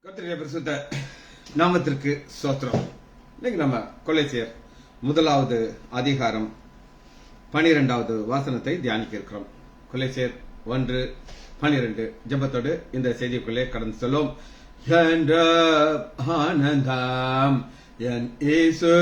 கர்த்தருடைய பரிசுத்த நாமத்திற்கு ஸ்தோத்திரம். இன்னைக்கு நம்ம கொலைசேர் 1வது அதிகாரம் 12வது வாசனத்தை தியானிக்க இருக்கிறோம். கொலைசேர் 1:12 ஜெபத்தோடு இந்த செய்திக்குள்ளே கடந்து செல்லும். என்ற ஆனந்தம் என் இயேசு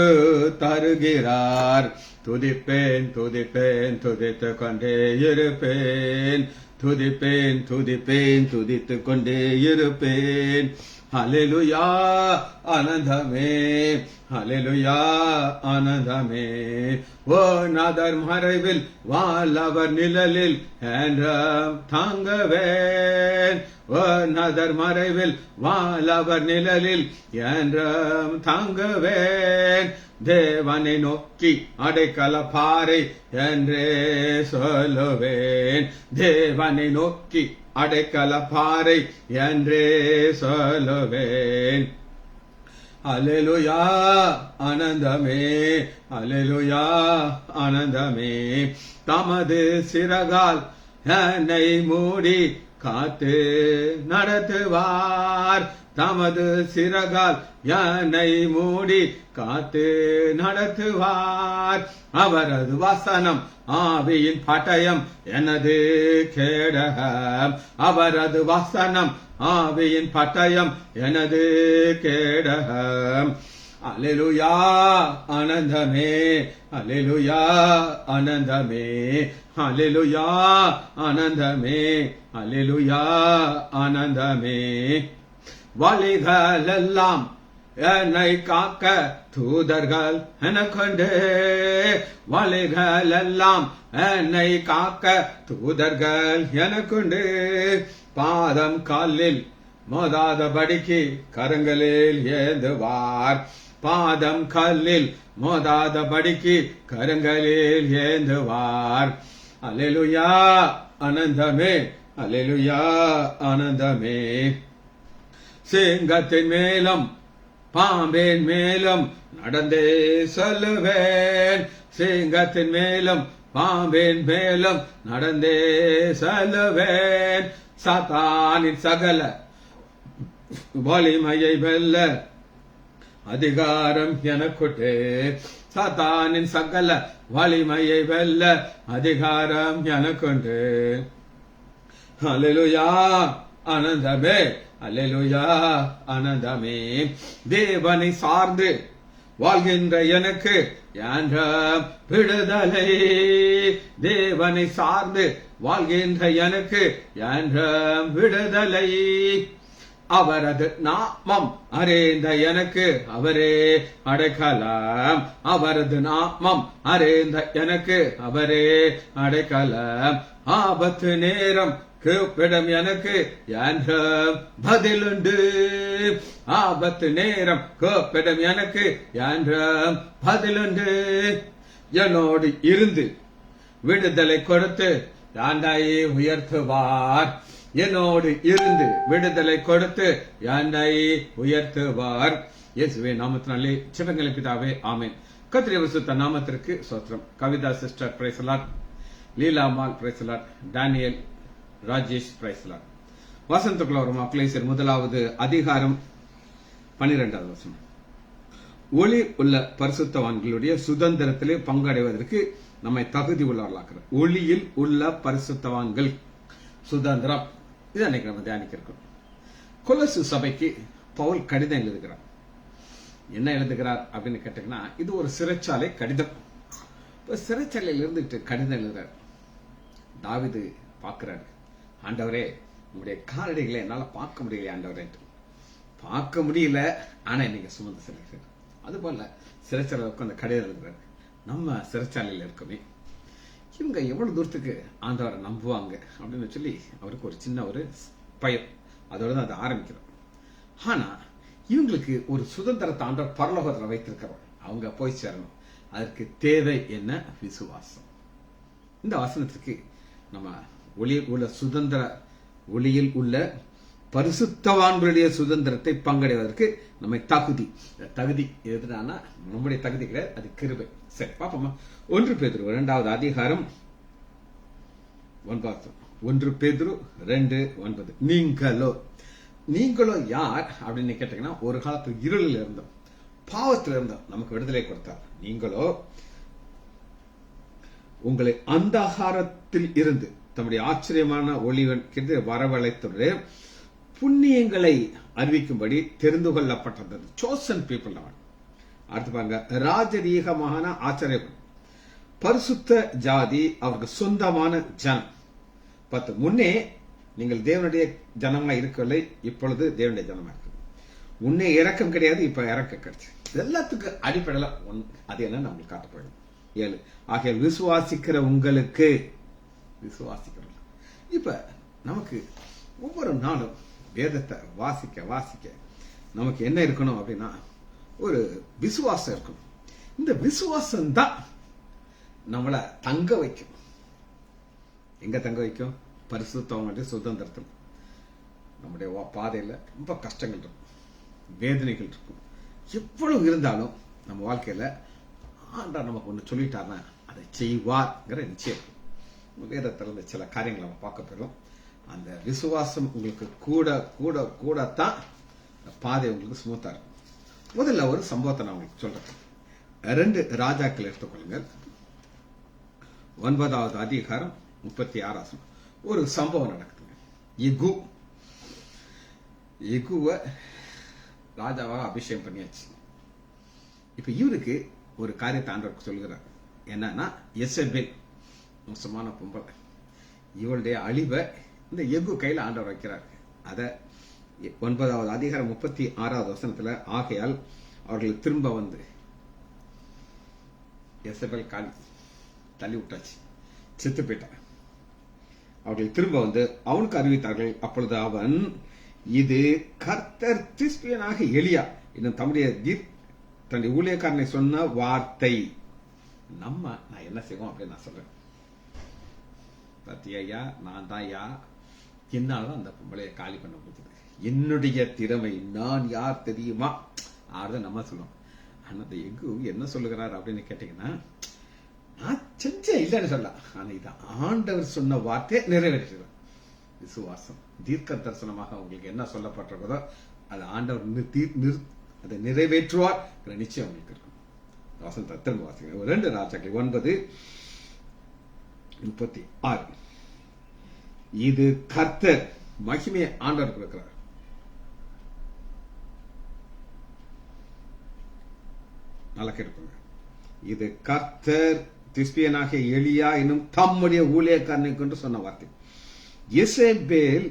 தருகிறார், துதிப்பேன் துதிப்பேன் துதித்து கொண்டே இருப்பேன், துதிப்பேன் துதிப்பேன் துதித்து கொண்டே இருப்பேன். ஹல்லேலூயா ஆனந்தமே, ஹல்லேலூயா ஆனந்தமே. ஓ நாதர் மறைவில் வாழவர் நிழலில் என்றும் தாங்குவேன், ஓ நாதர் மறைவில் வாழவர் நிழலில் என்றும் தாங்குவேன். தேவனை நோக்கி அடைக்கல பாறை என்றே சொல்லுவேன், தேவனை நோக்கி அடைக்கல பாறை என்றே சொல்லுவேன். அல்லேலூயா ஆனந்தமே, அல்லேலூயா ஆனந்தமே. தமது சிறகால் என்னை மூடி காத்து நடத்துவார், தமது சிறகால் என்னை மூடி காத்து நடத்துவார். அவரது வசனம் ஆவியின் பட்டயம் எனது கேடகம், அவரது வசனம் ஆவியின் பட்டயம் எனது கேடகம். அல்லேலூயா ஆனந்தமே, அல்லேலூயா ஆனந்தமே, அல்லேலூயா ஆனந்தமே, அல்லேலூயா ஆனந்தமே. வழிகளெல்லாம் என்னை காக்க தூதர்கள் எனக்கொண்டு, வழிகளெல்லாம் என்னை காக்க தூதர்கள் எனக்குண்டு. பாதம் காலில் மோதாதபடிக்கு கரங்களில் ஏந்துவார், பாதம் கல்லில் மோதாதபடிக்கு கரங்களில் ஏந்துவார். அல்லேலூயா ஆனந்தமே, அல்லேலூயா ஆனந்தமே. சிங்கத்தின் மேலும் பாம்பின் மேலும் நடந்தே சொல்லுவேன், சிங்கத்தின் மேலும் பாம்பின் மேலும் நடந்தே சொல்லுவேன். சாத்தானின் சகல வலிமையை வெல்ல அதிகாரம் எனக்குண்டு, சாத்தானின் சகல வலிமையை வெல்ல அதிகாரம் எனக்குண்டு. அல்லேலூயா ஆனந்தமே, அல்லேலூயா ஆனந்தமே. தேவனை சார்ந்து வாழ்கின்ற எனக்கு என்ற விடுதலை, தேவனை சார்ந்து வாழ்கின்ற எனக்கு என்ற விடுதலை. அவரது நாமம் அறிந்த எனக்கு அவரே அடைக்கலம், அவரது நாமம் அறிந்த எனக்கு அவரே அடைக்கலம். ஆபத்து நேரம் கூப்பிடும் எனக்கு என்ற பதிலுண்டு, ஆபத்து நேரம் கூப்பிடும் எனக்கு என்ற பதிலுண்டு. என்னோடு இருந்து விடுதலை கொடுத்து என்னை உயர்த்துவார், என்னோடு இருந்து விடுதலை கொடுத்து என்னை உயர்த்துவார். இயேசுவே நாமத்தினாலே ஜெபங்களை பிதாவே, ஆமென். கர்த்தருடைய பரிசுத்த நாமத்திற்கு ஸ்தோத்திரம். Kavitha sister praise the lord, Leelamal praise the lord, Daniel Rajesh praise the lord. வசனத்துக்குள்ள வரும். கொலைசேர் 1வது அதிகாரம் 12வது வசனம். ஒளி உள்ள பரிசுத்தவான்களுடைய சுதந்திரத்திலே பங்கடைவதற்கு நம்மை தகுதி உள்ளவர்களாக்குற ஒளியில் உள்ள பரிசுத்தவான்கள் சுதந்திரம். இது அன்னைக்கு நம்ம தியானிக்க இருக்கோம். கொலோசு சபைக்கு பவுல் கடிதம் எழுதுகிறார். என்ன எழுதுகிறார் அப்படின்னு கேட்டீங்கன்னா, இது ஒரு சிறைச்சாலை கடிதம். சிறைச்சாலையில் இருந்துட்டு கடிதம் எழுதுறார். தாவீது பார்க்கிறாரு, ஆண்டவரே உங்களுடைய காலடிகளை என்னால பார்க்க முடியல ஆண்டவரே, பார்க்க முடியல, ஆனா நீங்க சுமந்து செல்கிறீர்கள். அது போல சிறைச்சாலை உட்கார்ந்து கடிதம் எழுதுறாரு. நம்ம சிறைச்சாலையில் இருக்கோமே, இவங்க எவ்வளவு தூரத்துக்கு ஆண்டவரை நம்புவாங்க அப்படின்னு சொல்லி அவருக்கு ஒரு சின்ன ஒரு பயம். அதோட தான் அதை ஆரம்பிக்கிறோம். ஆனா இவங்களுக்கு ஒரு சுதந்திரத்தை ஆண்டவர் பரலோகத்தில் வைத்திருக்கிறோம். அவங்க போய் சேரணும். அதற்கு தேவை என்ன? விசுவாசம். இந்த வசனத்துக்கு நம்ம ஒளியில் உள்ள சுதந்திர, ஒளியில் உள்ள பரிசுத்தவான்களுடைய சுதந்திரத்தை பங்கடைவதற்கு நம்ம தகுதி எதுனா நம்முடைய தகுதி கிடையாது, அது கிருபை. சரி பாப்போமா. 1 பேதுரு 2வது அதிகாரம் 9. 1 பேதுரு 2:9. நீங்களோ நீங்களும் யார் அப்படின்னு கேட்டீங்கன்னா, ஒரு காலத்தில் இருளில் இருந்தோம், பாவத்தில் இருந்தோம், நமக்கு விடுதலை கொடுத்தார். நீங்களோ உங்களை அந்தகாரத்தில் இருந்து தம்முடைய ஆச்சரியமான ஒளிவன் வரவழைத்துள்ள புண்ணியங்களை அறிவிக்கும்படி தெரிந்து கொள்ளப்பட்டது. Chosen people. அடுத்து பாருங்க, ராஜரீகமான ஆச்சரியம், பரிசுத்த ஜாதி, அவருக்கு சொந்தமான ஜனம். 10 முன்னே நீங்கள் தேவனுடைய ஜனமா இருக்கவில்லை, இப்பொழுது தேவனுடைய ஜனமா இருக்கு. முன்னே இறக்கம் கிடையாது, இப்ப இறக்கம் கிடைச்சு. எல்லாத்துக்கும் அடிப்படையில் அது என்ன நம்மளுக்கு காட்டப்படும். 7 ஆகையால் விசுவாசிக்கிற உங்களுக்கு, விசுவாசிக்கிறோம். இப்ப நமக்கு ஒவ்வொரு நாளும் வேதத்தை வாசிக்க வாசிக்க நமக்கு என்ன இருக்கணும் அப்படின்னா, ஒரு விசுவாசம் இருக்கணும். இந்த விசுவாசம் தான் நம்மளை தங்க வைக்கும். எங்க தங்க வைக்கும்? பரிசுத்தவங்களுடைய சுதந்திரத்தில். நம்முடைய பாதையில ரொம்ப கஷ்டங்கள் இருக்கும், வேதனைகள் இருக்கும். எவ்வளவு இருந்தாலும் நம்ம வாழ்க்கையில ஆண்டவர் நமக்கு ஒன்று சொல்லிட்டாருன்னா அதை செய்வார்ங்கிற நிச்சயம். வேதத்திலிருந்து சில காரியங்களை நம்ம பார்க்க போயிடும். அந்த விசுவாசம் உங்களுக்கு கூட கூட கூடத்தான் பாதை உங்களுக்கு ஸ்மூத்தா இருக்கும். முதல்ல ஒரு சம்பவத்தை நான் உங்களுக்கு சொல்றேன். 2 ராஜாக்கள் எடுத்துக்கொள்ளுங்கள். 9வது அதிகாரம் 36 ஒரு சம்பவம் நடக்குதுங்க. எகுவ ராஜாவாக அபிஷேகம் பண்ணியாச்சு. இப்ப இவருக்கு ஒரு காரியத்தை ஆண்டவருக்கு சொல்கிறார். என்னன்னா, எசபேல் மோசமான பொம்பளை, இவளுடைய அழிவை இந்த எகு கையில ஆண்டவர் வைக்கிறார். அத 9வது அதிகாரம் 36வது வசனத்துல, ஆகையால் அவர்கள் திரும்ப வந்து எசபேல் காலி தள்ளி விட்டாச்சு, செத்து போயிட்டார். அவர்கள் திரும்ப வந்து அவனுக்கு அறிவித்தார்கள். அப்பொழுது அவன், இது கர்த்தர் திஸ்பியனாக எலியா இன்னும் தன்னுடைய ஊழியக்காரனை சொன்ன வார்த்தை. நான் என்ன செய்வோம் அப்படின்னு நான் சொல்றேன். சத்தியா, நான் தான் யா, என்னாலதான் அந்த பொம்பளையை காலி பண்ண முடியுது. என்னுடைய திறமை, நான் யார் தெரியுமா? ஆறுதான் நம்ம சொல்லுவோம். ஆனா அந்த எகு என்ன சொல்லுகிறார் அப்படின்னு கேட்டீங்கன்னா, நான் செஞ்சேன் இல்லைன்னு சொல்ல, ஆனா இது ஆண்டவர் சொன்ன வார்த்தையை நிறைவேற்றுகிறார். விசுவாசம் தீர்க்க தரிசனமாக உங்களுக்கு என்ன சொல்லப்பட்டிருக்கிறதோ அது ஆண்டவர் அதை நிறைவேற்றுவார் நிச்சயம் உங்களுக்கு இருக்கும். வசனத்தை திரும்ப வாசிங்க. 2 ராஜாக்கள் 9:36. இது கர்த்தர் மகிமையை ஆண்டவர் கொடுக்கிறார். நல்லா கேட்டுக்கோங்க. இது கர்த்தர் திஸ்பியனாக எலியா என்னும் தம்முடைய ஊழியக்காரனை கொண்டு சொன்ன வார்த்தை. எசேபேல்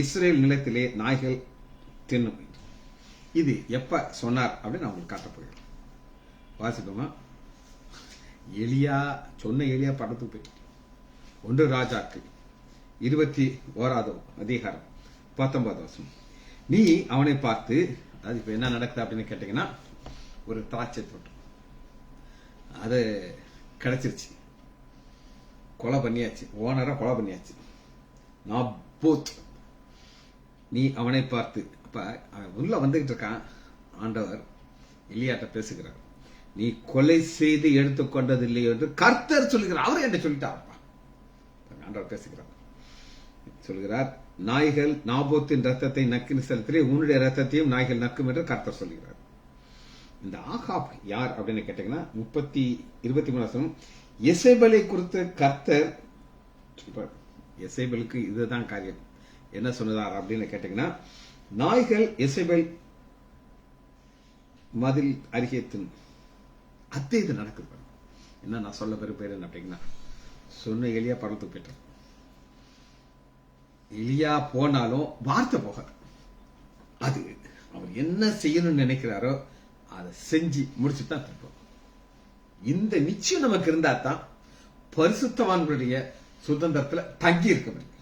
இஸ்ரேல் நிலத்திலே நாய்கள் தின்னும். இது எப்ப சொன்னார் அப்படின்னு நான் உங்களுக்கு காட்ட போகிறேன். வாசிப்போமா? எலியா சொன்ன எலியா படத்துக்கு போயிட்டு 1 ராஜாக்கள் 21வது அதிகாரம் 19வது வசனம். நீ அவனை பார்த்து, அது இப்ப என்ன நடக்குது அப்படின்னு கேட்டீங்கன்னா, ஒரு திராட்சை தோட்டம் அது கிடைச்சிருச்சு, கொலை பண்ணியாச்சு, ஓனரை கொலை பண்ணியாச்சு. நாபோத், நீ அவனை பார்த்து, அப்ப அவன் உள்ள வந்துகிட்டு இருக்கான். ஆண்டவர் எலியாட்ட பேசுகிறார். நீ கொலை செய்து எடுத்துக்கொண்டதில்லை என்று கர்த்தர் சொல்லுகிறார். அவர் என்ன சொல்லிட்டாருப்பா? ஆண்டவர் பேசுகிறார். சொல்கிறார், நாய்கள் நாபோத்தின் ரத்தத்தை நக்கின செலுத்திலே உன்னுடைய ரத்தத்தையும் நாய்கள் நக்கும் என்று கர்த்தர் சொல்லுகிறார். இந்த ஆகாப் யார் அப்படின்னு கேட்டீங்கன்னா, 23 எசேபேலை குறித்து கர்த்தர், எசேபேலுக்கு இதுதான் காரியம். என்ன சொன்னதார் அப்படின்னு கேட்டீங்கன்னா, நாய்கள் எசேபேல் மதில் அருகே அத்தே இது நடக்குது. என்ன நான் சொல்ல விரும்புகிறேன் அப்படின்னா, சொன்ன எலியா படத்துக்கு போயிட்டார். எலியா போனாலும் வார்த்தை போக, அது அவர் என்ன செய்யணும்னு நினைக்கிறாரோ அதை செஞ்சு முடிச்சுட்டு தான் திருப்போம். இந்த நிச்சயம் நமக்கு இருந்தா தான் பரிசுத்தவான்களுடைய சுதந்திரத்துல தங்கி இருக்க முடியும்.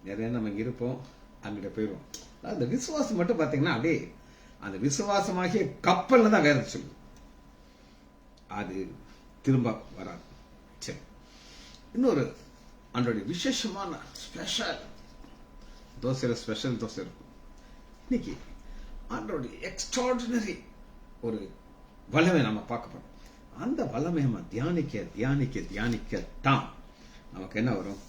நிறைய நம்ம இங்க இருப்போம், அங்கிட்ட போயிடுவோம். அந்த விசுவாசம் மட்டும் பாத்தீங்கன்னா, அப்படியே அந்த விசுவாசமாகிய கப்பல்ல தான் வேற சொல்லுது, அது திரும்ப வராது. சரி, இன்னொரு அன்றைய விசேஷமான ஸ்பெஷல் தோசை இருக்கும். இன்னைக்கு ஆண்டோடைய எக்ஸ்ட்ராடினரி ஒரு வல்லமை நம்ம பார்க்க போறோம். அந்த வல்லமை நம்ம தியானிக்க தியானிக்க தியானிக்க தான் நமக்கு என்ன வரும்?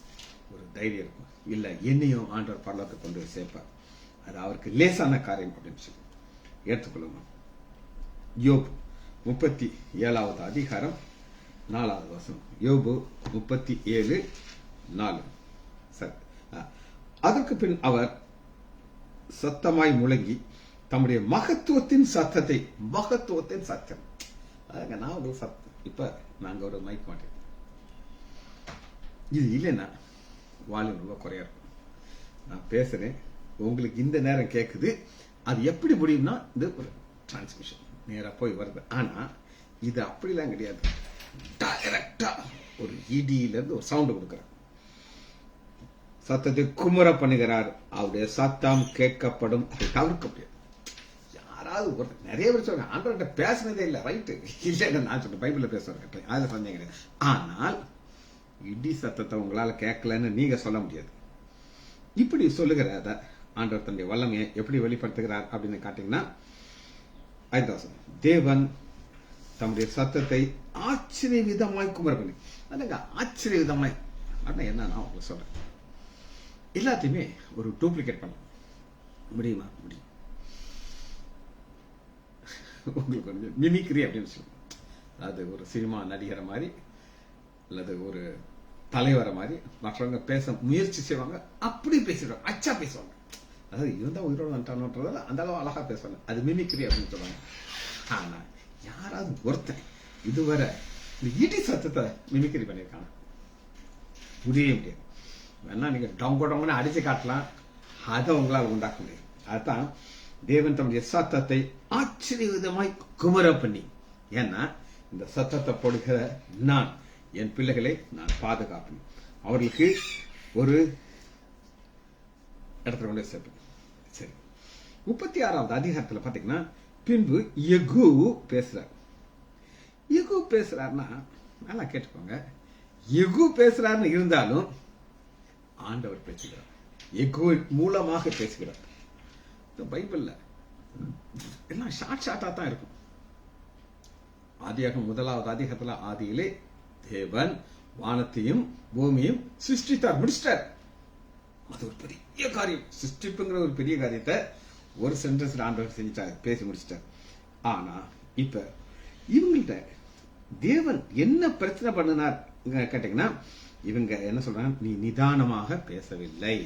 ஒரு தைரியம் இருக்கும். இல்ல என்னையும் ஆண்டவர் பரலோகத்துக்கு கொண்டு போய் சேர்ப்பார், அது அவருக்கு லேசான காரியம் அப்படின்னு சொல்லி ஏற்றுக்கொள்ளணும். யோபு 37வது அதிகாரம் 4வது வசனம். யோபு 37:4. சரி. அதற்கு பின் அவர் சத்தமாய் முழங்கி தம்முடைய மகத்துவத்தின் சத்தம், அதுங்க நான் ஒரு சத்தம். இப்ப நாங்க ஒரு மைக் மாட்டேன், இது இல்லைன்னா வால்யூம் ரொம்ப குறையா இருக்கும். நான் பேசுறேன், உங்களுக்கு இந்த நேரம் கேட்குது. அது எப்படி முடியும்னா இது ஒரு டிரான்ஸ்மிஷன் நேரா போய் வருது. ஆனா இது அப்படிலாம் கிடையாது. டைரக்டா ஒரு இடியில இருந்து ஒரு சவுண்ட் கொடுக்கிறார், சத்தத்தை குமுற பண்ணுகிறார். அவருடைய சத்தம் கேட்கப்படும், அதை தவிர்க்க முடியாது. யாராவது ஒரு நிறைய பேர் சொல்றாங்க ஆண்டவர்கிட்ட பேசினதே இல்லை, ரைட்டு இல்லை, நான் சொல்றேன் பைபிள்ல பேசுறேன், அதுல சந்தேகம் கிடையாது. ஆனால் இடி சத்தத்தை உங்களால கேட்கலன்னு நீங்க சொல்ல முடியாது. இப்படி சொல்லுகிற அத ஆண்டவர் தன்னுடைய வல்லமையை எப்படி வெளிப்படுத்துகிறார் அப்படின்னு காட்டீங்கன்னா, 5 தேவன் தம்முடைய சத்தத்தை ஆச்சரிய விதமாய் குமர பண்ணி, அதுங்க ஆச்சரிய விதமாய் என்ன நான் உங்களுக்கு சொல்றேன். எல்லாத்தையுமே ஒரு டூப்ளிகேட் பண்ண முடியுமா? முடியும். உங்களுக்கு வந்து மிமிக்ரி அப்படின்னு சொல்லுவோம். அதாவது ஒரு சினிமா நடிகரை மாதிரி அல்லது ஒரு தலைவரை மாதிரி மற்றவங்க பேச முயற்சி செய்வாங்க, அப்படி பேசிடுவாங்க, அச்சா பேசுவாங்க. அதாவது இருந்தா உயிரோடு வந்துட்டானோன்றதால அந்த அளவு அழகா பேசுவாங்க, அது மிமிக்ரி அப்படின்னு சொல்லுவாங்க. ஆனா யாராவது ஒருத்தன் இதுவரை இந்த இடி சத்தத்தை மிமிக்ரி பண்ணியிருக்காங்க? முடியவே முடியாது. வேணா நீங்க டொங்கன்னு அடிச்சு காட்டலாம், அதை உங்களால் உண்டாக்க முடியாது. அதுதான் தேவன் தம்முடைய சத்தத்தை ஆச்சரிய விதமாய் குமர பண்ணி. ஏன்னா இந்த சத்தத்தை போடுகிற நான் என் பிள்ளைகளை நான் பாதுகாப்பேன், அவர்களுக்கு ஒரு இடத்துல கொண்டு சேர்ப்பேன். சரி, 36வது அதிகாரத்தில் பாத்தீங்கன்னா, பின்பு யெகூ பேசுறார். யெகூ பேசுறாருன்னா நல்லா கேட்டுக்கோங்க, யெகூ பேசுறாருன்னு இருந்தாலும் ஆண்டவர் பேசுகிறார், யெகூ மூலமாக பேசுகிறார். இந்த பைபிள்ல எல்லாம் ஷார்ட்டா தான் இருக்கும். ஆதியாகமம் 1வது அதிகாரத்துல, ஆதியிலே தேவன் வானத்தையும் பூமியும் சிருஷ்டித்தார், முடிச்சிட்டார். அது ஒரு பெரிய காரியம். சிருஷ்டிப்புங்கிற ஒரு பெரிய காரியத்தை ஒரு சென்டென்ஸ்ல ஆண்டவர் செஞ்சுட்டார், பேசி முடிச்சிட்டார். ஆனா இப்ப இவங்கள்ட்ட தேவன் என்ன பிரச்சனை பண்ணினார் கேட்டீங்கன்னா, இவங்க என்ன சொல்றாங்க, நீ நிதானமாக பேசவில்லை.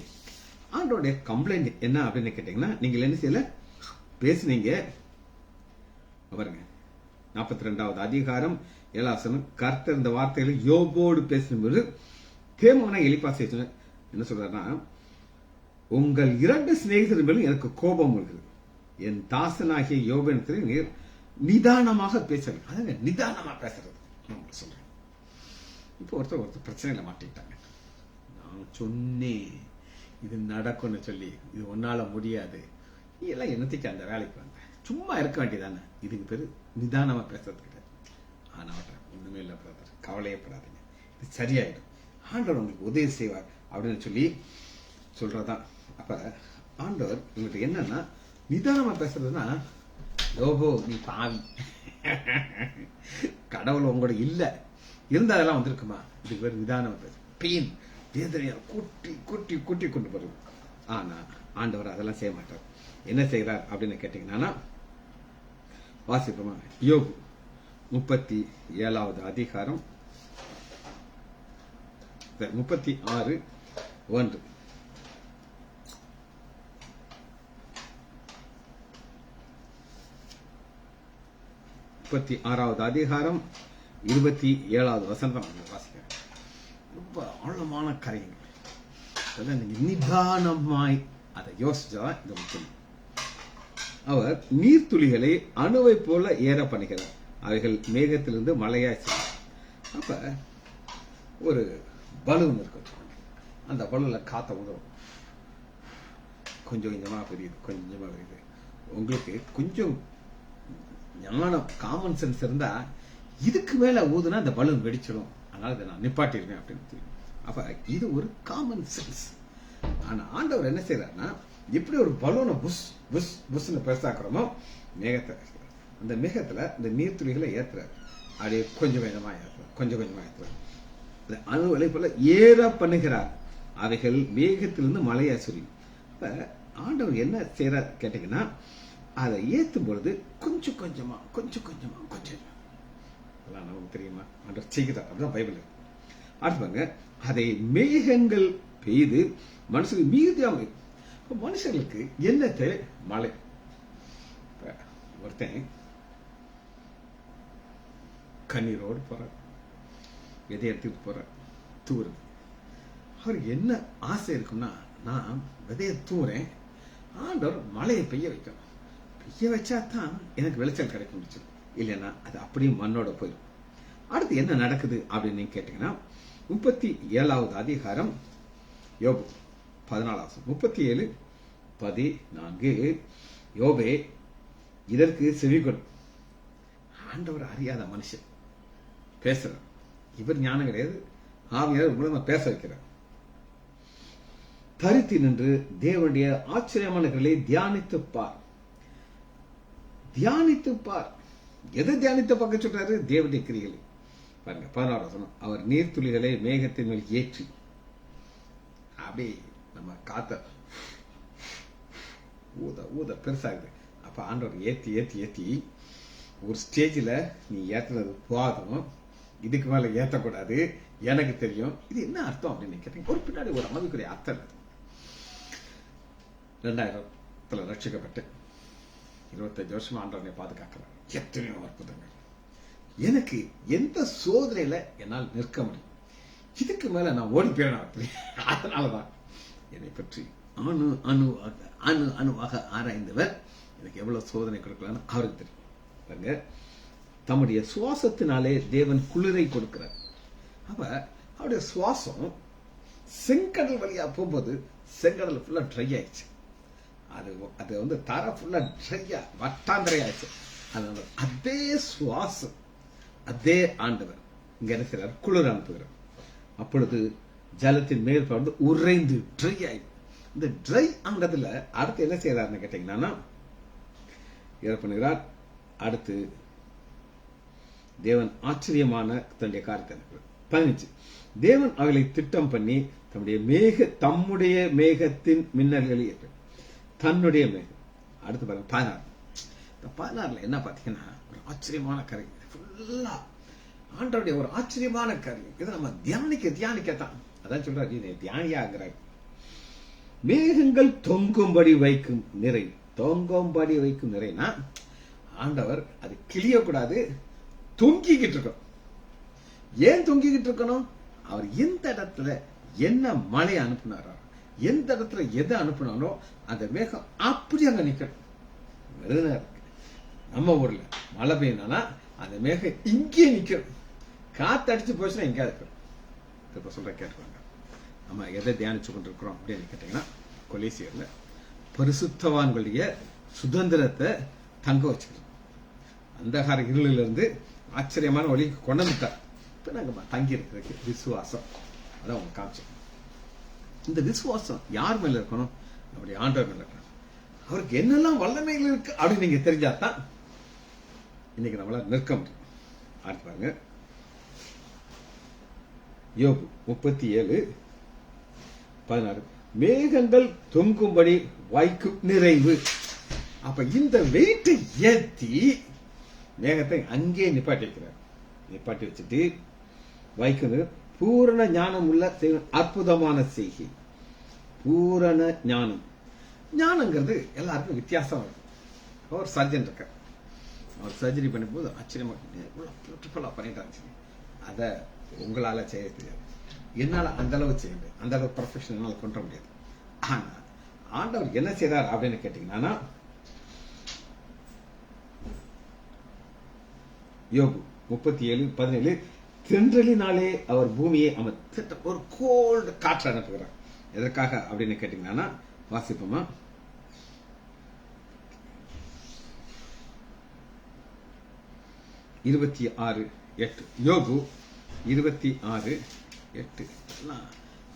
ஆண்டோடைய கம்ப்ளைண்ட் என்ன அப்படின்னு கேட்டீங்கன்னா, நீங்க என்ன செய்யல, பேசுனீங்க. பாருங்க 42வது அதிகாரம் 7 கர்த்தர் இந்த வார்த்தைகளை யோபோடு பேசும்போது தேமான எலிப்பாசை என்ன சொல்றாருன்னா, உங்கள் 2 சிநேகிதர் மேலும் எனக்கு கோபம் இருக்கிறது, என் தாசனாகிய யோபனிடத்தில் நீர் நிதானமாக பேசுறீங்க. அதாங்க நிதானமா பேசுறது சொல்றேன். இப்போ ஒருத்தர் பிரச்சனையில மாட்டிக்கிட்டாங்க. நான் சொன்னேன் இது நடக்கும்னு சொல்லி, இது ஒன்னால முடியாது, நீ எல்லாம் என்னத்துக்கு அந்த வேலைக்கு வந்த, சும்மா இருக்க வேண்டியதானே. இதுக்கு பேரு நிதானமா பேசுறது கிடையாது. ஆனா ஒண்ணுமே இல்லை பிரதர், கவலையப்படாதீங்க, இது சரியாயிடும், ஆண்டவர் உங்களுக்கு உதவி செய்வார் அப்படின்னு சொல்லி சொல்றதான். அப்ப ஆண்டவர் உங்களுக்கு என்னன்னா, நிதானமா பேசுறதுன்னா, யோபோ நீ பாவி, கடவுள் உங்களோட இல்ல இருந்தா அதெல்லாம் வந்திருக்குமா, இதுக்கு பேர் நிதானமா பேச, பெயின் வேதனையா கூட்டி கூட்டி கூட்டி கொண்டு போறது. ஆனா ஆண்டவர் அதெல்லாம் செய்ய மாட்டார். என்ன செய்கிறார் அப்படின்னு கேட்டீங்கன்னா, வாசிப்போமா, யோபு 37வது அதிகாரம் 36:1. அதிகாரம் 27வது வசனம் வாசிக்கிறேன். ரொம்ப ஆழமான காரியங்கள். நீங்க நிதானமாய் அதை யோசிச்சாதான் இது முக்கியம். அவர் நீர்த்துளிகளை அணுவை போல ஏற பண்ணுகிறார், அவைகள் மேகத்திலிருந்து மழையாய் செய்யும். அப்ப ஒரு பலூன் இருக்கு, அந்த பலூன்ல காத்த உதவும், கொஞ்சம் கொஞ்சமா பெரியுது, கொஞ்சமா பெரியுது. உங்களுக்கு கொஞ்சம் ஞானம், காமன் சென்ஸ் இருந்தா இதுக்கு மேல ஊதுனா அந்த பலூன் வெடிச்சிடும், அதனால இதை நான் நிப்பாட்டிருக்கேன் அப்படின்னு தெரியும். அப்ப இது ஒரு காமன் சென்ஸ். ஆனா ஆண்டவர் என்ன செய்யறாருன்னா, எப்படி ஒரு பலூனை புஷ் புஷ் புஷ்னு பெருசாக்குறோமோ, மேகத்தை அந்த மேகத்துல இந்த நீர்த்துளிகளை ஏத்துறாரு, அப்படியே கொஞ்சம் கொஞ்சமா ஏத்துறாரு, கொஞ்சம் கொஞ்சமா ஏத்துறாரு, அணுவலை போல ஏற பண்ணுகிறார், அவைகள் மேகத்திலிருந்து மழையா சொரியும். இப்ப ஆண்டவர் என்ன செய்யறார் கேட்டீங்கன்னா, அதை ஏத்தும் பொழுது கொஞ்சம் கொஞ்சமா கொஞ்சம் அதெல்லாம் நமக்கு தெரியுமா, ஆண்டவர் செய்கிறார். அப்படிதான் பைபிள். அடுத்து அதை மேகங்கள் பெய்து மனுஷனுக்கு மீதியாக. மனுஷர்களுக்கு என்னத்தை மழை. ஒருத்தன் கண்ணீரோடு போற, எதை எடுத்துட்டு போற, தூருது. அவருக்கு என்ன ஆசை இருக்கும்னா, நான் விதைய தூறேன், ஆண்டவர் மழையை பெய்ய வைக்கும், பெய்ய வச்சா தான் எனக்கு விளைச்சல் கிடைக்கும், இல்லைன்னா அது அப்படியே மண்ணோட போயிடும். அடுத்து என்ன நடக்குது அப்படின்னு கேட்டீங்கன்னா, 37வது அதிகாரம் யோபு 14 37:14. யோபே, இதற்கு செவிகொடு. ஆண்டவர் அறியாத மனுஷன் பேசுறார். இவர் ஞானம் கிடையாது, ஆவியார் மூலமா பேச வைக்கிறார். தரித்து நின்று தேவனுடைய ஆச்சரியமானவர்களை தியானித்து பார். தியானித்து பார். எதை தியானித்து பார்க்க சொல்றாரு? தேவனுடைய கிரிகளை பாருங்க. 16 அவர் நீர்த்துளிகளை மேகத்தின் மேல் ஏற்றி, அப்படி நம்ம காத்த ஊத ஊத பெருசாகுது. அப்ப ஆண்டவர் ஏத்தி ஏத்தி ஏத்தி ஒரு ஸ்டேஜில் நீ ஏத்துனது போதும், இதுக்கு மேல ஏத்தக்கூடாது, எனக்கு தெரியும். இது என்ன அர்த்தம் அப்படின்னு கேட்டீங்க. ஒரு பின்னாடி ஒரு ஆவிக்குரிய அர்த்தம். 2000 ரட்சிக்கப்பட்டு 25 வருஷமா ஆண்டவனை பாதுகாக்கிறார். எத்தனையோ அற்புதங்கள். எனக்கு எந்த சோதனையில என்னால் நிற்க முடியும், இதுக்கு மேல நான் ஓடி போயிடணும். அப்படி அதனாலதான் என்னை பற்றி அணு அணுவாக ஆராய்ந்தவர் எனக்கு எவ்வளவு சோதனை கொடுக்கலான்னு அவருக்கு தெரியும். பாருங்க, தம்முடைய சுவாசத்தினாலே தேவன் குளிரை கொடுக்கிறார். அப்ப அவருடைய சுவாசம் செங்கடல் வழியா போகும்போது செங்கடல் ஃபுல்லா ட்ரை ஆயிடுச்சு. அது தர ஃபுல்லா ட்ரையா வட்டாந்திரை ஆயிடுச்சு. அதனால அதே சுவாசம், அதே ஆண்டவர் இங்க என்ன செய்றார்? குளிர் அனுப்புகிறார். அப்பொழுது ஜலத்தின் மேற்பரப்பு உறைந்து ட்ரை ஆயிடும். இந்த ட்ரை ஆனதுல அடுத்து என்ன செய்யறாருன்னு கேட்டீங்கன்னா, பண்ணுகிறார். அடுத்து தேவன் ஆச்சரியமான தன்னுடைய காரியத்தை 15. தேவன் அவர்களை திட்டம் பண்ணி தம்முடைய மேகத்தின் மின்னல்களில் தன்னுடைய மேகம். அடுத்து பாருங்க 16. இந்த 16ல என்ன பாத்தீங்கன்னா, ஒரு ஆச்சரியமான காரியம். ஃபுல்லா ஆண்டவருடைய ஒரு ஆச்சரியமான காரியம். இதை நம்ம தியானிக்கத்தான். அதான் சொல்றாரு, இதை தியானியாகிறார். மேகங்கள் தொங்கும்படி வைக்கும் நிறை. தொங்கும்படி வைக்கும் நிறைனா ஆண்டவர் அது கிளியக்கூடாது, தொங்கிக்கிட்டு இருக்கணும். ஏன் தொங்கிக்கிட்டு இருக்கணும்? அவர் எந்த இடத்துல என்ன மழை அனுப்புனாரோ, எந்த இடத்துல எதை அனுப்புனாரோ அந்த மேகம் அப்படி அங்க நிக்கணும். இருக்கு நம்ம ஊர்ல மழை பெய்யணும்னா அந்த மேகம் இங்கே நிக்கணும். காத்து அடிச்சு போச்சுன்னா எங்கேயா இருக்கணும். இப்ப சொல்ற கேட்டுக்கோங்க. நம்ம எதை தியானிச்சு கொண்டிருக்கிறோம் அப்படின்னு கேட்டீங்கன்னா, கொலேசியர்ல பரிசுத்தவான்களுடைய சுதந்திரத்தை தங்க வச்சுக்கிறோம். அந்தகார இருளில இருந்து ஆச்சரியமான ஒளிக்கு கொண்டு வந்துட்டார். இப்ப நாங்க தங்கி இருக்கிறதுக்கு விசுவாசம், அதான் உங்க காமிச்சோம். இந்த விசுவாசம் யார் மேல இருக்கணும்? நம்முடைய ஆண்டவர் மேல இருக்கணும். அவருக்கு என்னெல்லாம் வல்லமைகள் இருக்கு அப்படின்னு நீங்க தெரிஞ்சாதான் இன்னைக்கு நம்மளால நிற்க முடியும். அடுத்து பாருங்க, யோபு 37:16. மேகங்கள் தொங்கும்படி வைக்கும் நிறைவு. அப்ப இந்த வெயிட்டை ஏத்தி மேகத்தை அங்கே நிப்பாட்டி வைக்கிறார். நிப்பாட்டி வச்சுட்டு வைக்கிறது பூரண ஞானம் உள்ள அற்புதமான செய்கை. பூரண ஞானம். ஞானங்கிறது எல்லாருக்கும் வித்தியாசம் இருக்கு. ஒரு சர்ஜன் இருக்க, அவர் சர்ஜரி பண்ணும்போது ஆச்சரியமா பியூட்டிஃபுல்லா பண்ணிட்டாங்க. அதை உங்களால செய்ய தெரியாது, என்னால அந்த அளவு செய்ய முடியாது, அந்த அளவு ப்ரொஃபஷன் என்னால கொண்டு வர முடியாது. ஆனா ஆண்டவர் என்ன செய்தார் அப்படின்னு கேட்டீங்கன்னா, யோபு 37:17. தென்றலினாலே அவர் பூமியை அமர்த்த ஒரு கோல்டு காற்று அனுப்புகிறார். எதற்காக அப்படின்னு கேட்டீங்கன்னா, வாசிப்போமா? யோபு 26:8.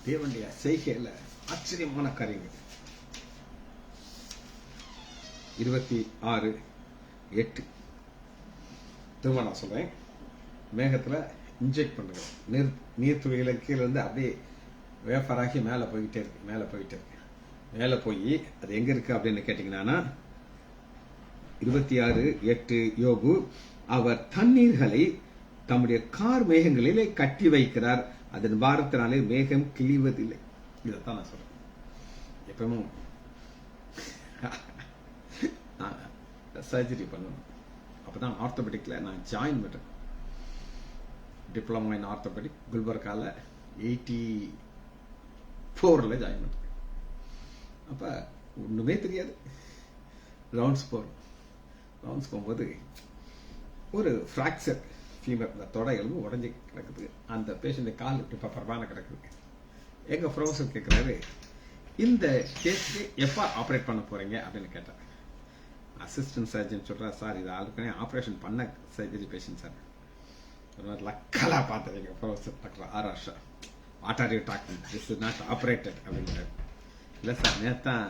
தேவனுடைய செய்கையில ஆச்சரியமான காரியங்கள். 26:8 திரும்ப நான் சொல்றேன். மேகத்துல இன்ஜெக்ட் பண்றோம், நீர் துளிகளை கீழே இருந்து அப்படியே வேஃபர் ஆகி மேலே போயிட்டே இருக்கு. மேலே போய் அது எங்க இருக்கு அப்படின்னு கேட்டீங்கன்னா 26:8 யோபு, அவர் தண்ணீர்களை தம்முடைய கார் மேகங்களிலே கட்டி வைக்கிறார், அதன் பாரத்தினாலே மேகம் கிழிவதில்லை. இதைத்தான் நான் சொல்றேன். எப்பவும் சர்ஜரி பண்ணணும். அப்பதான் ஆர்த்தோபெடிக்ல நான் ஜாயின் பண்றேன். டிப்ளமா இன் ஆர்த்தோபெடிக் குல்பர்கால 84ல ஜாயின் பண்றேன். அப்ப ஒண்ணுமே தெரியாது. ரவுண்ட்ஸ் போகும்போது ஒரு ஃப்ராக்சர் ஃபீமர், இந்த தொடை எலும்பு உடஞ்சி கிடக்குது. அந்த பேஷண்ட் கால் இப்படி பரவான கிடக்குது. எங்க ப்ரொஃபஸர் கேட்கிறாரு, இந்த கேஸுக்கு எப்ப ஆப்ரேட் பண்ண போறீங்க அப்படின்னு கேட்டார். அசிஸ்டன்ட் சர்ஜன் சொல்றா, சார் இது ஆளுக்குனே ஆப்ரேஷன் பண்ண சர்ஜரி பேஷண்ட் சார். ஒரு மாதிரி லக்கலா பார்த்தது எங்க professor doctor R Asha. What are you talking, this is not operated அப்படிங்கிறார். இல்லை சார், நேத்தான்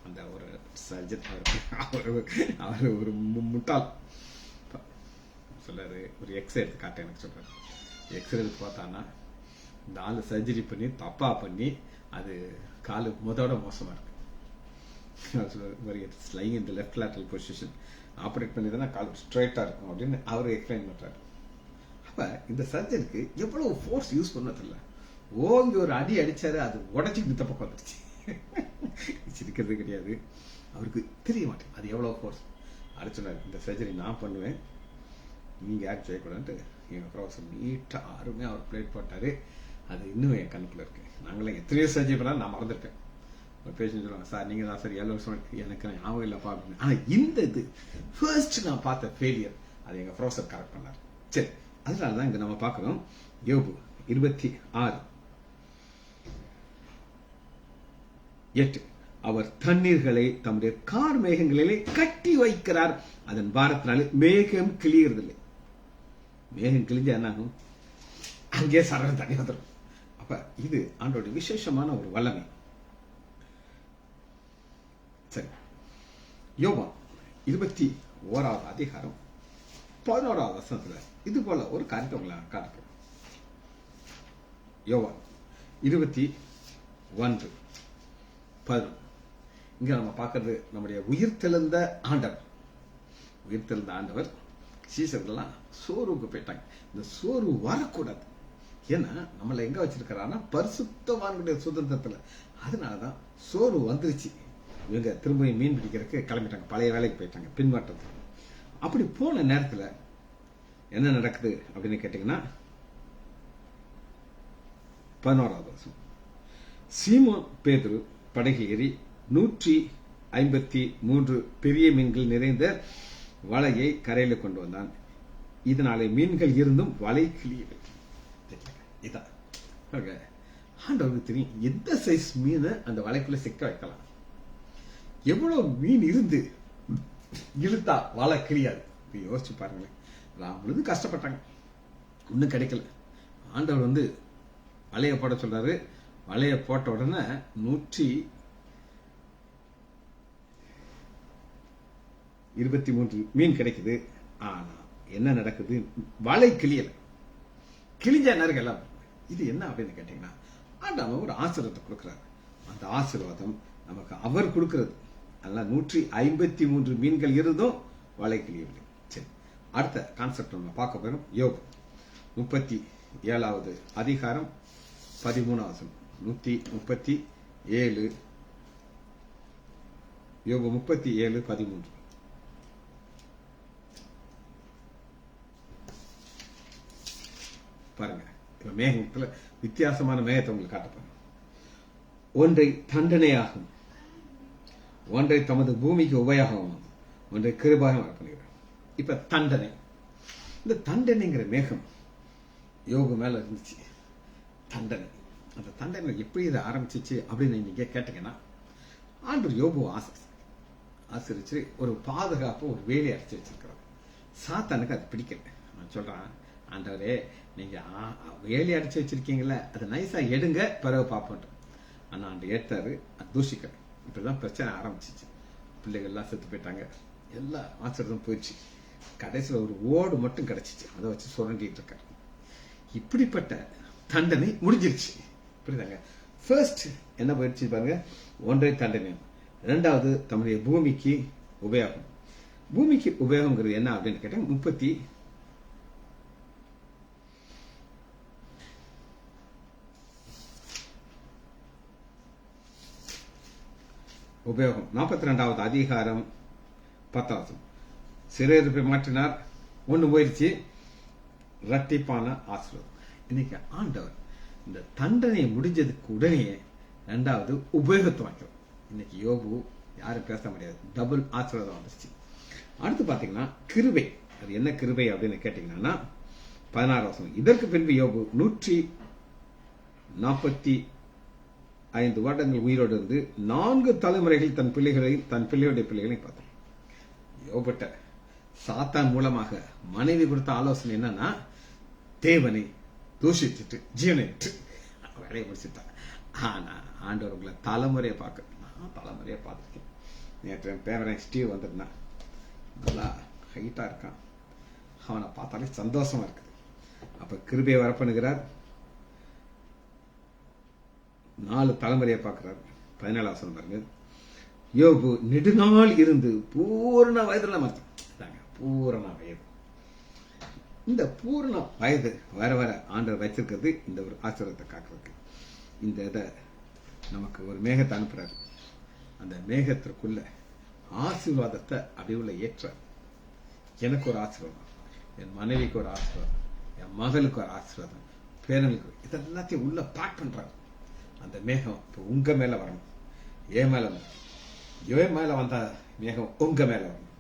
அந்த ஒரு சர்ஜன் அவர் ஒரு முட்டாள் சொல்லாரு. ஒரு எக்ஸ்ரே எடுத்து காட்ட எனக்கு சொல்றாரு. எக்ஸ்ரே எடுத்து பார்த்தான்னா இந்த ஆளு சர்ஜரி பண்ணி தப்பா பண்ணி அது காலு முதோட மோசமா இருக்கு. Lying in the left lateral position, operate பண்ணி தானே கால் ஸ்ட்ரைட்டா இருக்கும் அப்படின்னு அவரு எக்ஸ்பிளைன் பண்றாரு. அப்ப இந்த சர்ஜனுக்கு எவ்வளவு ஃபோர்ஸ் யூஸ் பண்ணதில்ல. ஓங்கி ஒரு அடி அடிச்சாரு, அது உடச்சி இந்த பக்கம் வந்துருச்சு. சிரிக்கிறது கிடையாது, அவருக்கு தெரிய மாட்டேன் அது எவ்வளவு ஃபோர்ஸ். அடிச்சுனாரு, இந்த சர்ஜரி நான் பண்ணுவேன், நீங்க யாரும் செய்யக்கூடாதுன்ட்டு எங்க ப்ரொஃபஸர் நீட்டா அருமையா அவர் பிளேட் போட்டாரு. அது இன்னும் என் கண்ணுக்குள்ள இருக்கு. நாங்களாம் எத்தனையோ சர்ஜரி பண்ணாலும் நான் மறந்துருப்பேன். ஒரு பேஷண்ட் சொல்லுவாங்க, சார் நீங்க தான் சார் 7 வருஷம் எனக்கு ஞாபகம் இல்லப்பா அப்படின்னு. ஆனா இந்த இது ஃபர்ஸ்ட் நான் பார்த்த ஃபெயிலியர், அது எங்க ப்ரொஃபஸர் கரெக்ட் பண்ணார். சரி, அதனாலதான் இங்க நம்ம பார்க்கிறோம். யோபு 26:8, அவர் தண்ணீர்களை தம்முடைய கார் மேகங்களிலே கட்டி வைக்கிறார், அதன் பாரத்தினாலே மேகம் கிளியறதில்லை. மேகம் கிழிஞ்சா என்ன ஆகும்? அங்கே சரண தண்ணி வந்துடும். அப்ப இது ஆண்டோட விசேஷமான ஒரு வல்லமை. சரி, யோபா 21வது அதிகாரம் 11வது வசனத்துல இது போல ஒரு காரியத்தை உங்களை காட்டுறோம். யோபா 21:11. இங்க நம்ம பார்க்கறது நம்முடைய உயிர்த்தெழுந்த ஆண்டவர். சீசர்கள்லாம் சோர்வுக்கு போயிட்டாங்க. இந்த சோர்வு வரக்கூடாது. ஏன்னா நம்மள எங்க வச்சிருக்கிறான்னா பரிசுத்தவான்களுடைய சுதந்திரத்துல. அதனாலதான் சோர்வு வந்துருச்சு. இவங்க திரும்ப மீன் பிடிக்கிறதுக்கு கிளம்பிட்டாங்க, பழைய வேலைக்கு போயிட்டாங்க, பின்மாற்றத்துக்கு. அப்படி போன நேரத்துல என்ன நடக்குது அப்படின்னு கேட்டீங்கன்னா 11வது வருஷம், சீமோன் பேதுரு படகு ஏறி 153 பெரிய மீன்கள் நிறைந்த வலையை கரையில கொண்டு வந்தான். இதனாலே மீன்கள் இருந்தும் வலை கிளியவில்லை. இதான் ஆண்டவருக்கு தெரியும் எந்த சைஸ் மீன் அந்த வலைக்குள்ள சிக்க வைக்கலாம். எவ்வளவு மீன் இருந்து இழுத்தா வலை கிளியாது. யோசிச்சு பாருங்களேன். ராமுழுது கஷ்டப்பட்டாங்க, ஒன்னும் கிடைக்கல. ஆண்டவர் வலைய போட சொல்றாரு. வலைய போட்ட உடனே 123 மீன் கிடைக்குது. ஆனா என்ன நடக்குது? வலை கிளியல. கிழிஞ்ச நேரம் எல்லாம் இது என்ன அப்படின்னு கேட்டீங்கன்னா, ஆண்டவன் ஒரு ஆசீர்வாதத்தை கொடுக்கிறார். அந்த ஆசீர்வாதம் நமக்கு அவர் கொடுக்கிறது. அதனால 153 மீன்கள் இருந்தும் வலை கிளியவில்லை. சரி, அடுத்த கான்செப்ட் நம்ம பார்க்க போறோம். யோபு 37வது அதிகாரம் 13வது வசனம். 137 யோபு 37:13. பாருங்க, இப்ப மேகத்துல வித்தியாசமான மேகத்தை உங்களுக்கு காட்ட போறேன். ஒன்றை தண்டனையாகும், ஒன்றை தமது பூமிக்கு உபயோகமாகும், ஒன்றை கிருபாக பண்ணுகிறார். இப்ப தண்டனை, இந்த தண்டனைங்கிற மேகம் யோபு மேல இருந்துச்சு. தண்டனை, அந்த தண்டனை எப்படி இதை ஆரம்பிச்சிச்சு அப்படின்னு நீங்க கேட்டீங்கன்னா, ஆண்டவர் யோபு ஆசிரிச்சு ஒரு பாதுகாப்பு, ஒரு வேலையை அடிச்சு வச்சிருக்கிறார். சாத்தானுக்கு அது பிடிக்கல. நான் சொல்றேன், ஆண்டவரே நீங்க வேலி அடிச்சு வச்சிருக்கீங்களா, அதை நைஸா எடுங்க, பிறகு பார்ப்போம். ஆனா ஆண்டு ஏற்றாரு, அது தூஷிக்கிறேன். இப்படிதான் பிரச்சனை ஆரம்பிச்சிச்சு. பிள்ளைகள் எல்லாம் செத்து போயிட்டாங்க, எல்லா ஆசிரியரும் போயிடுச்சு. கடைசியில் ஒரு ஓடு மட்டும் கிடைச்சிச்சு, அதை வச்சு சுரண்டிட்டு இருக்காரு. இப்படிப்பட்ட தண்டனை முடிஞ்சிருச்சு. புரியுதாங்க? ஃபர்ஸ்ட் என்ன பயிற்சி பாருங்க, ஒன்றை தண்டனை. இரண்டாவது தம்முடைய பூமிக்கு உபயோகம். பூமிக்கு உபயோகம்ங்கிறது என்ன அப்படின்னு கேட்டா, உபயோகம் 42வது அதிகாரம் 10வது. சிறையிருப்பை மாற்றினார், ஒண்ணு போயிடுச்சு, இரட்டிப்பான ஆசீர்வாதம். இன்னைக்கு ஆண்டவர் இந்த தண்டனை முடிஞ்சதுக்கு உடனே இரண்டாவது உபயோகத்தை வாங்கிறோம். இன்னைக்கு யோபு யாரும் பேச முடியாது, டபுள் ஆசீர்வாதம் வந்துருச்சு. அடுத்து பாத்தீங்கன்னா கிருபை. அது என்ன கிருபை அப்படின்னு கேட்டீங்கன்னா 16வது வசனம். இதற்கு பின்பு யோபு 145 வருடங்கள் உயிரோடு இருந்து 4 தலைமுறைகள் தன் பிள்ளைகளுடைய பிள்ளைகளையும் பார்த்தார். யோபுட்ட சாத்தான் மூலமாக மனைவி கொடுத்த ஆலோசனை என்னன்னா, தேவனை தூஷிச்சுட்டு ஜீவனை வேலையை முடிச்சுட்டான். ஆனா ஆண்டவர் உங்களை தலைமுறையை பார்க்க, நான் தலைமுறையை பார்த்துருக்கேன். நேற்று என் பேரன் ஸ்டீவ் வந்திருந்தான், நல்லா ஹைட்டா இருக்கான், அவனை பார்த்தாலே சந்தோஷமா இருக்குது. அப்ப கிருபையை வரப்பண்ணுகிறார், 4 தலைமுறையை பார்க்கிறார். 17வது வசனம் பாருங்க. யோபு நெடுநாள் இருந்து பூரண வயதுல மறுத்தாங்க. பூரண வயது. இந்த பூரண வயது வர வர ஆண்டவர் வச்சிருக்கிறது இந்த ஒரு ஆச்சரியத்தை காக்கிறதுக்கு. இந்த இதை நமக்கு ஒரு மேகத்தை அனுப்புறாரு. அந்த மேகத்திற்குள்ள ஆசீர்வாதத்தை அப்படி உள்ள ஏற்ற. எனக்கு ஒரு ஆசீர்வாதம், என் மனைவிக்கு ஒரு ஆசீர்வாதம், என் மகளுக்கு ஒரு ஆசீர்வாதம், பேரனுக்கு, இதெல்லாத்தையும் உள்ள பேக் பண்றாரு. அந்த மேகம் இப்போ உங்க மேல வரணும், என் மேல வந்த மேகம் உங்க மேல வரணும்.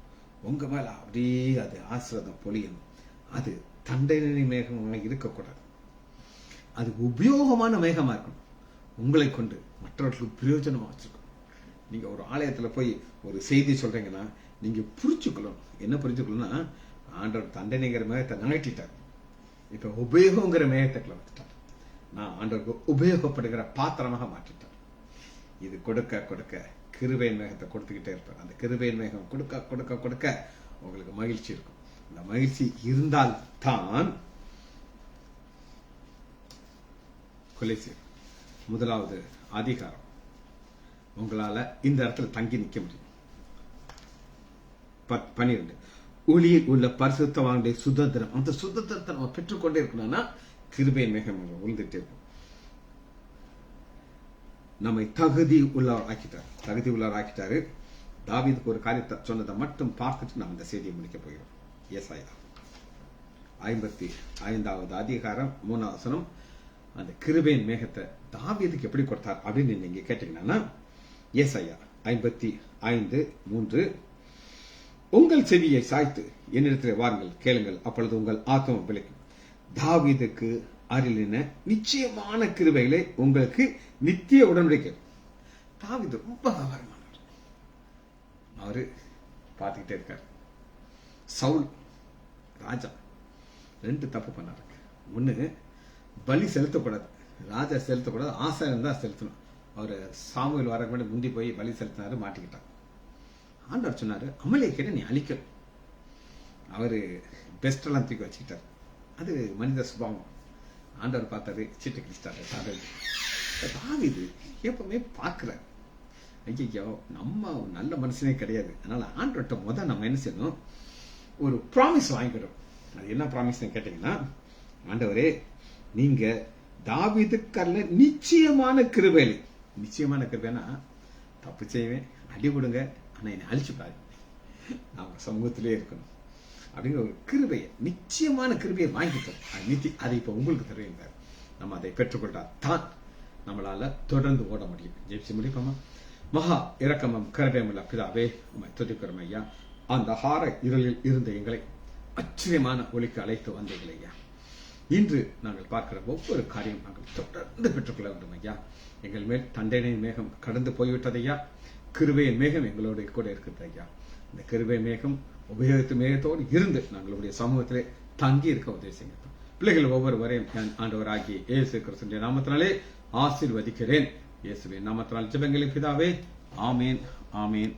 உங்க மேல அப்படியே அது ஆசீர்வாதம் பொழியணும். அது தண்டனை மேகமாக இருக்கக்கூடாது, அது உபயோகமான மேகமா இருக்கணும். உங்களை கொண்டு மற்றவர்களுக்கு பிரயோஜனமா வச்சிருக்கணும். நீங்க ஒரு ஆலயத்துல போய் ஒரு செய்தி சொல்றீங்கன்னா நீங்க புரிஞ்சுக்கணும். என்ன புரிஞ்சுக்கணும்னா, ஆண்டவர் தண்டனைங்கிற மேகத்தை நகட்டிட்டார், இப்ப உபயோகங்கிற மேகத்துக்குள்ள வந்துட்டார். நான் ஆண்டவருக்கு உபயோகப்படுகிற பாத்திரமாக மாற்றிட்டார். இது கொடுக்க கொடுக்க கிருபையின் மேகத்தை கொடுத்துக்கிட்டே இருப்பார். அந்த கிருபையின் மேகம் கொடுக்க கொடுக்க கொடுக்க உங்களுக்கு மகிழ்ச்சி இருக்கும். அந்த மகிழ்ச்சி இருந்தால் தான் கொலைசீர் 1வது அதிகாரம் உங்களால இந்த இடத்துல தங்கி நிக்க முடியும். 12 ஒளியில் உள்ள பரிசுத்தவானுடைய சுதந்திரம். அந்த சுதந்திரத்தை நம்ம பெற்றுக்கொண்டே இருக்கணும்னா கிருபையின் மேகம் உழுந்துட்டே இருக்கும். நம்மை தகுதி உள்ளவர் ஆக்கிட்டாரு. தாவீதுக்கு ஒரு காரியத்தை சொன்னதை மட்டும் பார்த்துட்டு நம்ம இந்த செய்தியை முடிக்க போகிறோம். ஏசாயா 55வது அதிகாரம் 3வது வசனம். அந்த கிருபையின் மேகத்தை தாவீதுக்கு எப்படி கொடுத்தார் அப்படின்னு நீங்க கேட்டீங்கன்னா, ஏசாயா 55:3, உங்கள் செவியை சாய்த்து என்னிடத்தில் வாருங்கள், கேளுங்கள், அப்பொழுது உங்கள் ஆத்மம் பிழைக்கும். தாவீதுக்கு அருளின நிச்சயமான கிருபைகளை உங்களுக்கு நித்திய உடன்படிக்கை. தாவீது ரொம்ப விவரமானவர், அவரு பார்த்துக்கிட்டே இருக்காரு. சவுல் ராஜா 2 தப்பு பண்ணாரு. ஒண்ணு, பலி செலுத்தக்கூடாது, ராஜா செலுத்தக்கூடாது, ஆசாரியன் தான் செலுத்தணும். அவரு சாமுவேல் வரக்கு முன்னாடி முந்தி போய் பலி செலுத்தினாரு, மாட்டிக்கிட்டார். ஆண்டவர் சொன்னாரு, அமலேக்கனை நீ அழிக்கணும். அவரு பெஸ்ட் எல்லாம் தூக்கி வச்சுக்கிட்டார். அது மனித சுபாவம். ஆண்டவர் பார்த்தாரு, சீட்டு கிழிச்சிட்டாரு. தாவீது எப்பவுமே பார்க்கிறார், ஐயோ நம்ம நல்ல மனுஷனே கிடையாது. அதனால ஆண்டவர்கிட்ட நம்ம என்ன செய்யணும், ஒரு ப்ராமிஸ் வாங்கிக்கிறோம். அது என்ன ப்ராமிஸ் கேட்டீங்கன்னா, ஆண்டவரே நீங்க தாவீதுக்கு நிச்சயமான கிருபையில, நிச்சயமான கிருபைனா தப்பு செய்வேன், அடி கொடுங்க, ஆனா என்னை அழிச்சுப்பாரு, நான் சமூகத்திலே இருக்கணும் அப்படிங்கிற ஒரு கிருபையை, நிச்சயமான கிருபையை வாங்கிட்டோம். அதை இப்ப உங்களுக்கு தெரியுங்க. நம்ம அதை பெற்றுக்கொண்டால் தான் நம்மளால தொடர்ந்து ஓட முடியும், ஜெயிச்சு முடிப்போமா? மகா இரக்கமும் கருணையுமுள்ள பிதாவே, உம்மை துதிக்கிறோம் ஐயா. அந்த ஹார இருளில் இருந்த எங்களை ஆச்சரியமான ஒளிக்கு அழைத்து வந்தீர்கள் ஐயா. இன்று நாங்கள் பார்க்கிற ஒவ்வொரு காரியம் நாங்கள் தொடர்ந்து பெற்றுக்கொள்ள வேண்டும் ஐயா. எங்கள் மேல் தண்டனையின் மேகம் கடந்து போய்விட்டது ஐயா. கிருபையின் மேகம் எங்களோட கூட இருக்கிறது ஐயா. இந்த கிருபை மேகம் உபயோகித்த மேகத்தோடு இருந்து நாங்களுடைய சமூகத்திலே தங்கி இருக்க உதவி செய்யுங்க. பிள்ளைகள் ஒவ்வொருவரையும் ஆண்டவராகிய இயேசு கிறிஸ்துவின் நாமத்தினாலே ஆசீர்வதிக்கிறேன். இயேசுவின் நாமத்தினால் ஜெபங்களின் பிதாவே, ஆமேன், ஆமேன்.